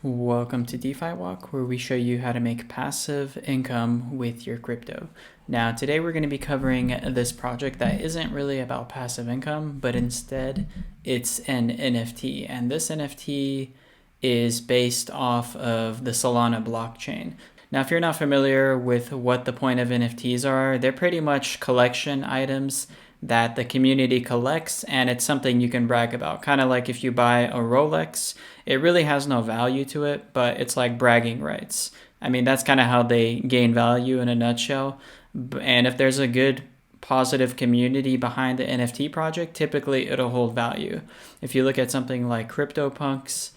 Welcome to DefiWalk, where we show you how to make passive income with your crypto. Now, today we're going to be covering this project that isn't really about passive income, but instead it's an NFT. And this NFT is based off of the Solana blockchain. Now, if you're not familiar with what the point of NFTs are, they're pretty much collection items that the community collects, and it's something you can brag about. Kind of like if you buy a Rolex, it really has no value to it, but it's like bragging rights. I mean, that's kind of how they gain value in a nutshell. And if there's a good positive community behind the NFT project, typically it'll hold value. If you look at something like CryptoPunks,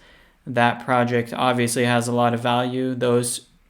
that project obviously has a lot of value.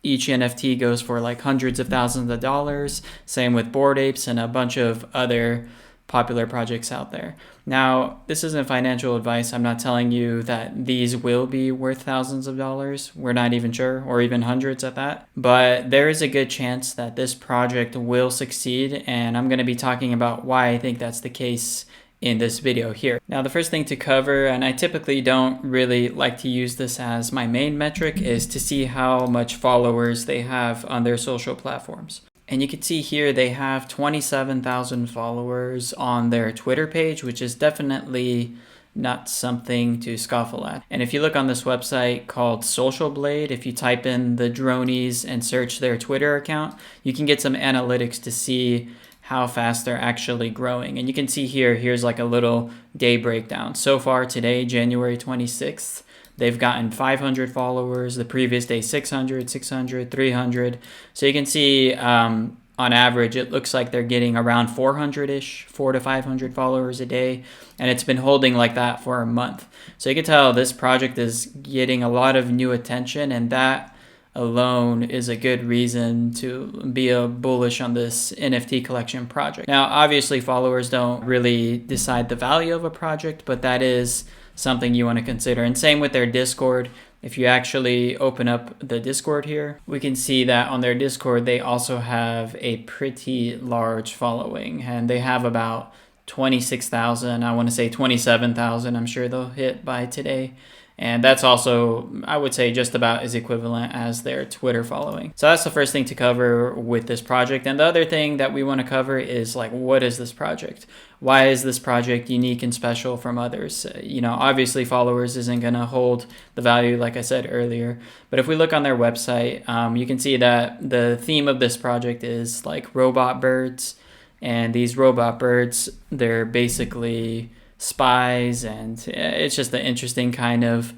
Each NFT goes for like hundreds of thousands of dollars. Same with Bored Apes and a bunch of other popular projects out there. Now, this isn't financial advice. I'm not telling you that these will be worth thousands of dollars. We're not even sure, or even hundreds at that. But there is a good chance that this project will succeed, and I'm going to be talking about why I think that's the case in this video here. Now, the first thing to cover, and I typically don't really like to use this as my main metric, is to see how much followers they have on their social platforms. And you can see here they have 27,000 followers on their Twitter page, which is definitely not something to scoffle at. And if you look on this website called Social Blade, if you type in the Dronies and search their Twitter account, you can get some analytics to see how fast they're actually growing. And you can see here's like a little day breakdown. So far today, January 26th, they've gotten 500 followers. The previous day, 600, 600, 300. So you can see on average, it looks like they're getting around 400-ish, 400 to 500 followers a day. And it's been holding like that for a month. So you can tell this project is getting a lot of new attention, and that alone is a good reason to be bullish on this NFT collection project. Now, obviously, followers don't really decide the value of a project, but that is something you want to consider. And same with their Discord. If you actually open up the Discord here, we can see that on their Discord, they also have a pretty large following, and they have about 26,000. I want to say 27,000. I'm sure they'll hit by today. And that's also, I would say, just about as equivalent as their Twitter following. So that's the first thing to cover with this project. And the other thing that we want to cover is, like, what is this project? Why is this project unique and special from others? Obviously followers isn't going to hold the value, like I said earlier. But if we look on their website, you can see that the theme of this project is like robot birds. And these robot birds, they're basically spies, and it's just an interesting kind of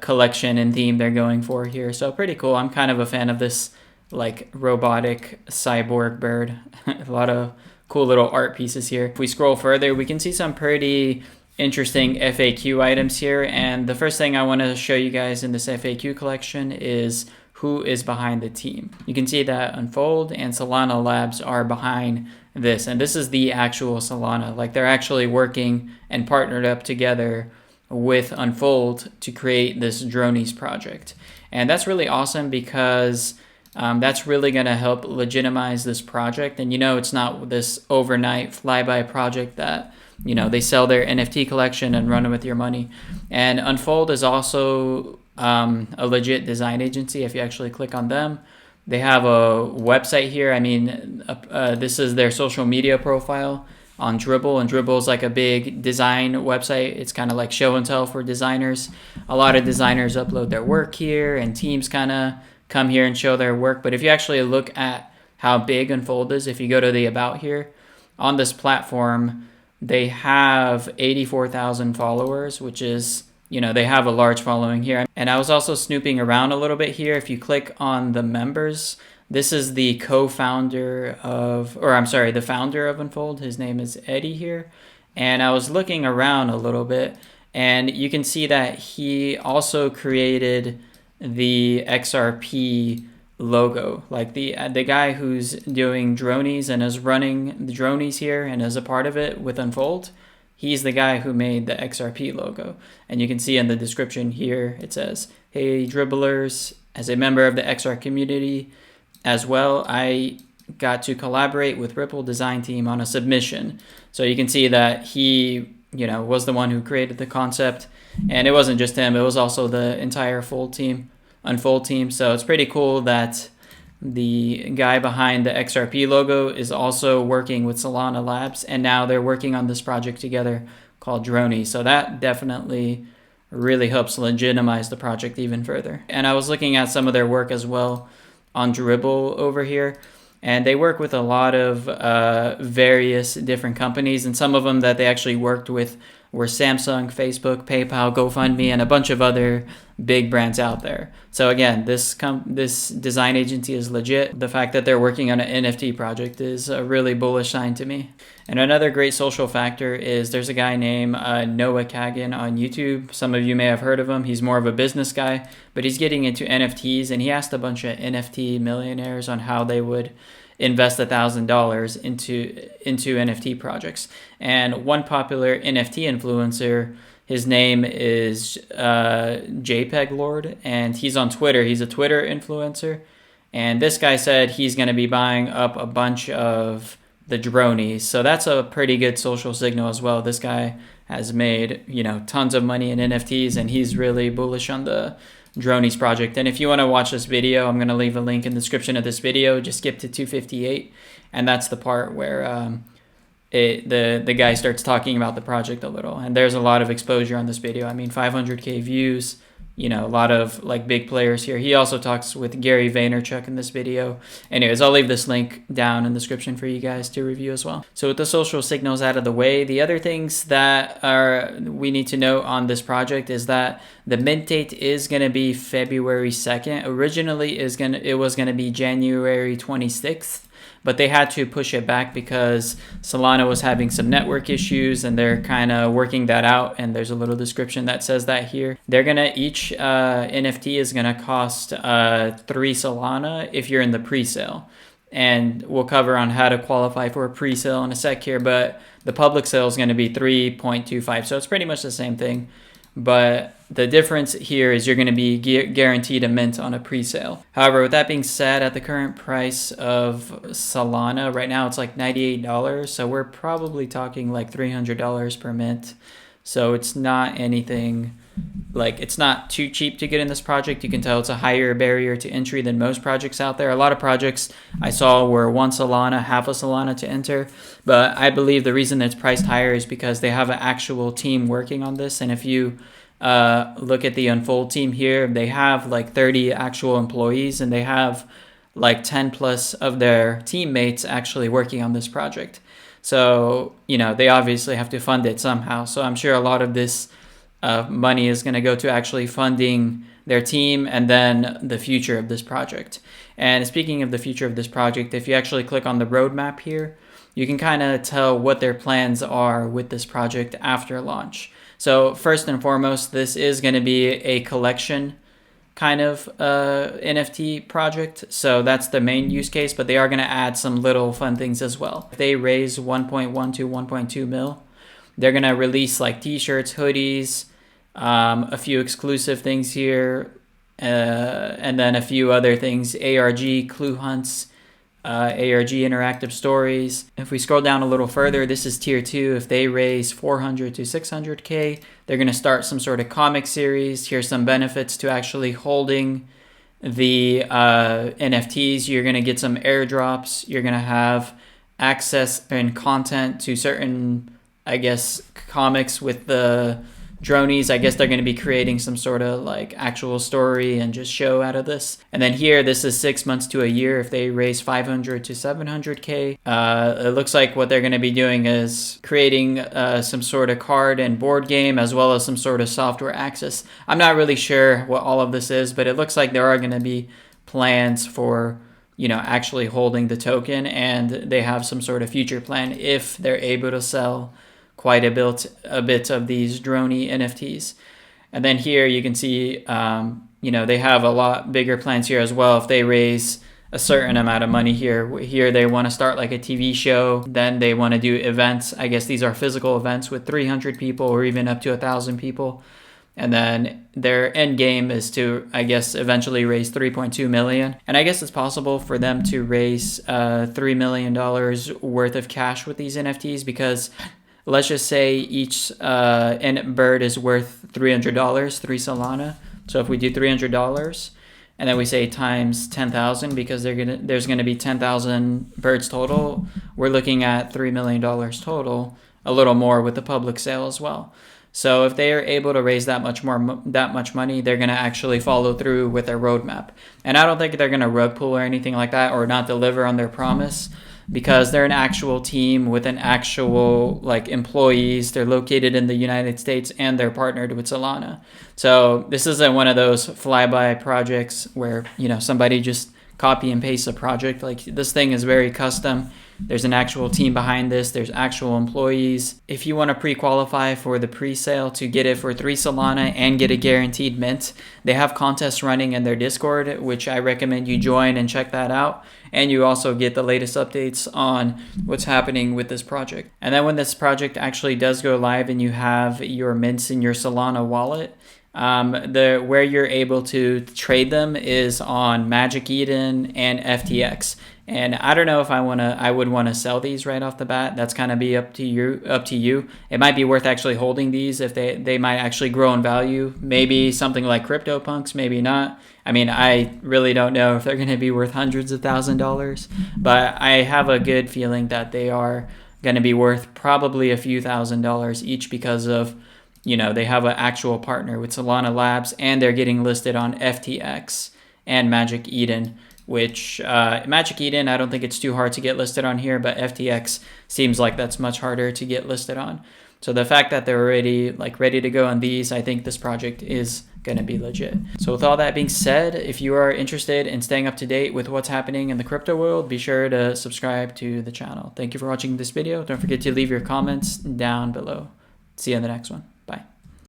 collection and theme they're going for here. So pretty cool. I'm kind of a fan of this like robotic cyborg bird. A lot of cool little art pieces here. If we scroll further, we can see some pretty interesting FAQ items here. And the first thing I want to show you guys in this FAQ collection is who is behind the team. You can see that Unfold and Solana Labs are behind this, and this is the actual Solana. Like, they're actually working and partnered up together with Unfold to create this Dronies project. And that's really awesome because that's really going to help legitimize this project. And it's not this overnight flyby project that they sell their NFT collection and run with your money. And Unfold is also a legit design agency. If you actually click on them, they have a website here. I mean, this is their social media profile on Dribble, and Dribble is like a big design website. It's kind of like show and tell for designers. A lot of designers upload their work here, and teams kind of come here and show their work. But if you actually look at how big Unfold is, if you go to the About here, on this platform, they have 84,000 followers, which is, they have a large following here. And I was also snooping around a little bit here. If you click on the members, this is the the founder of Unfold. His name is Eddie here. And I was looking around a little bit, and you can see that he also created the XRP logo. Like the guy who's doing Dronies and is running the Dronies here and is a part of it with Unfold, he's the guy who made the XRP logo. And you can see in the description here, it says, "Hey dribblers, as a member of the XR community as well, I got to collaborate with Ripple design team on a submission." So you can see that he was the one who created the concept. And it wasn't just him, it was also the entire Unfold team. So it's pretty cool that the guy behind the XRP logo is also working with Solana Labs, and now they're working on this project together called Dronies. So that definitely really helps legitimize the project even further. And I was looking at some of their work as well on Dribble over here, and they work with a lot of various different companies, and some of them that they actually worked with were Samsung, Facebook, PayPal, GoFundMe, and a bunch of other big brands out there. So again, this design agency is legit. The fact that they're working on an NFT project is a really bullish sign to me. And another great social factor is there's a guy named Noah Kagan on YouTube. Some of you may have heard of him. He's more of a business guy, but he's getting into NFTs, and he asked a bunch of NFT millionaires on how they would invest $1,000 into NFT projects. And one popular NFT influencer, his name is JPEG Lord, and he's on Twitter. He's a Twitter influencer, and this guy said he's going to be buying up a bunch of the Dronies. So that's a pretty good social signal as well. This guy has made tons of money in NFTs, and he's really bullish on the Dronies project. And if you want to watch this video, I'm going to leave a link in the description of this video. Just skip to 258, and that's the part where the guy starts talking about the project a little. And there's a lot of exposure on this video. I mean, 500k views, a lot of like big players here. He also talks with Gary Vaynerchuk in this video. Anyways, I'll leave this link down in the description for you guys to review as well. So with the social signals out of the way, the other things that we need to know on this project is that the mint date is going to be February 2nd. Originally it was going to be January 26th. But they had to push it back because Solana was having some network issues, and they're kind of working that out. And there's a little description that says that here. They're going to, each NFT is going to cost 3 Solana if you're in the pre-sale. And we'll cover on how to qualify for a pre-sale in a sec here, but the public sale is going to be 3.25. So it's pretty much the same thing. But the difference here is you're going to be guaranteed a mint on a pre-sale. However, with that being said, at the current price of Solana, right now it's like $98. So we're probably talking like $300 per mint. So it's not anything, like it's not too cheap to get in this project. You can tell it's a higher barrier to entry than most projects out there. A lot of projects I saw were 1 Solana, half a Solana to enter. But I believe the reason it's priced higher is because they have an actual team working on this. And if you look at the Unfold team here, they have like 30 actual employees, and they have like 10 plus of their teammates actually working on this project. So, they obviously have to fund it somehow. So I'm sure a lot of this money is going to go to actually funding their team and then the future of this project. And speaking of the future of this project, if you actually click on the roadmap here, you can kind of tell what their plans are with this project after launch. So first and foremost, this is going to be a collection kind of NFT project. So that's the main use case, but they are going to add some little fun things as well. If they raise 1.1 to 1.2 mil, they're going to release like t-shirts, hoodies, a few exclusive things here, and then a few other things, ARG, clue hunts, ARG interactive stories. If we scroll down a little further, this is tier 2. If they raise 400 to 600k, they're going to start some sort of comic series. Here's some benefits to actually holding the NFTs. You're going to get some airdrops. You're going to have access and content to certain, I guess, comics with the Dronies. I guess they're going to be creating some sort of like actual story and just show out of this. And then here, this is 6 months to a year. If they raise 500 to 700k, it looks like what they're going to be doing is creating some sort of card and board game, as well as some sort of software access. I'm not really sure what all of this is, but it looks like there are going to be plans for actually holding the token, and they have some sort of future plan if they're able to sell quite a bit of these Drony NFTs. And then here you can see, they have a lot bigger plans here as well. If they raise a certain amount of money here they want to start like a TV show. Then they want to do events. I guess these are physical events with 300 people or even up to 1,000 people. And then their end game is to, I guess, eventually raise 3.2 million. And I guess it's possible for them to raise $3 million worth of cash with these NFTs, because let's just say each bird is worth $300, 3 Solana. So if we do $300 and then we say times 10,000, because there's gonna be 10,000 birds total, we're looking at $3 million total, a little more with the public sale as well. So if they are able to raise that much money, they're going to actually follow through with their roadmap. And I don't think they're going to rug pull or anything like that, or not deliver on their promise, because they're an actual team with an actual employees. They're located in the United States and they're partnered with Solana. So this isn't one of those flyby projects where, somebody just copy and paste a project. Like, this thing is very custom. There's an actual team behind this. There's actual employees. If you want to pre-qualify for the pre-sale to get it for 3 Solana and get a guaranteed mint, they have contests running in their Discord, which I recommend you join and check that out. And you also get the latest updates on what's happening with this project. And then when this project actually does go live and you have your mints in your Solana wallet, where you're able to trade them is on Magic Eden and FTX. And I don't know if I would want to sell these right off the bat. That's kind of be up to you. It might be worth actually holding these if they might actually grow in value. Maybe something like CryptoPunks, maybe not. I mean, I really don't know if they're going to be worth hundreds of $1,000s, but I have a good feeling that they are going to be worth probably a few $1,000s each, because of, they have an actual partner with Solana Labs, and they're getting listed on FTX and Magic Eden, which Magic Eden, I don't think it's too hard to get listed on here, but FTX seems like that's much harder to get listed on. So the fact that they're already ready to go on these, I think this project is going to be legit. So with all that being said, if you are interested in staying up to date with what's happening in the crypto world, be sure to subscribe to the channel. Thank you for watching this video. Don't forget to leave your comments down below. See you in the next one.